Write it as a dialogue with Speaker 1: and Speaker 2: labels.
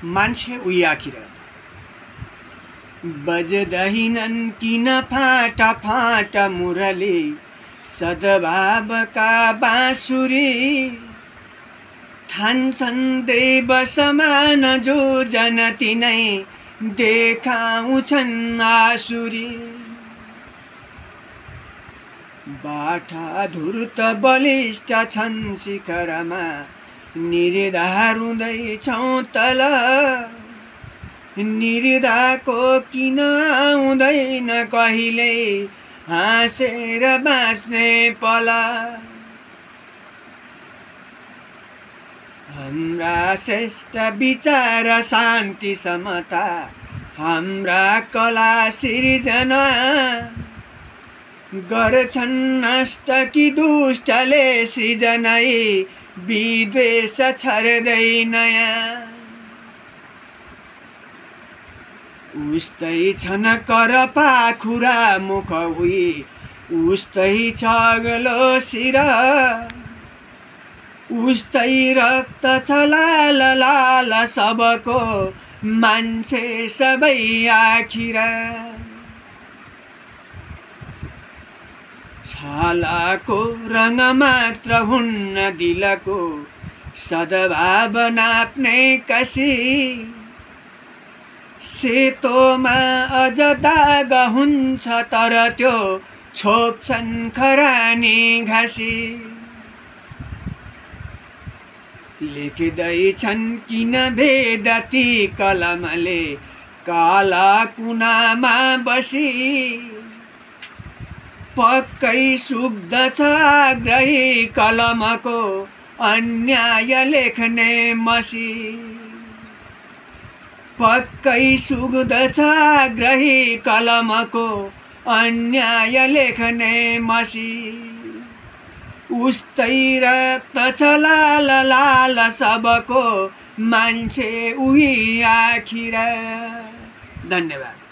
Speaker 1: मान्छे उही आखिर बजदैनन् किन फाटा फाटा मुरली सद्भावका बाँसुरी ठान्छन् देव समान जो जन तिनै देखाउँछन् आसुरी बाठा धुर्त बलिष्ठ छन् शिखरमा निरिधा रुँदैछौँ तल निरिधाको किन आउँदैन कहिले हाँसेर बाँच्ने पल हाम्रा श्रेष्ठ विचार शान्ति समता हाम्रा कला सिर्जना गर्छन् नष्ट कि दुष्टले सृजनै विद्वेष छर्दै नयाँ उस्तै छन् कर पाखुरा मुख उही उस्तै छ अग्लो शिर उस्तै रक्त छ लाल लाल सबको मान्छे सबै आखिर छालाको रङ मात्र हुन्न दिलको सद्भाव नाप्ने कसी सेतोमा अझ दाग हुन्छ तर त्यो छोप्छन् खरानी घाँसी लेख्दैछन् किन भेद ती कलमले काला कुनामा बसी पक्कै सुक्दछ आग्रही कलमको अन्याय लेख्ने मसी पक्कै सुक्दछ आग्रही कलमको अन्याय लेख्ने मसी उस्तै रक्त छ लाल लाल सबको मान्छे उही आखिर। धन्यवाद।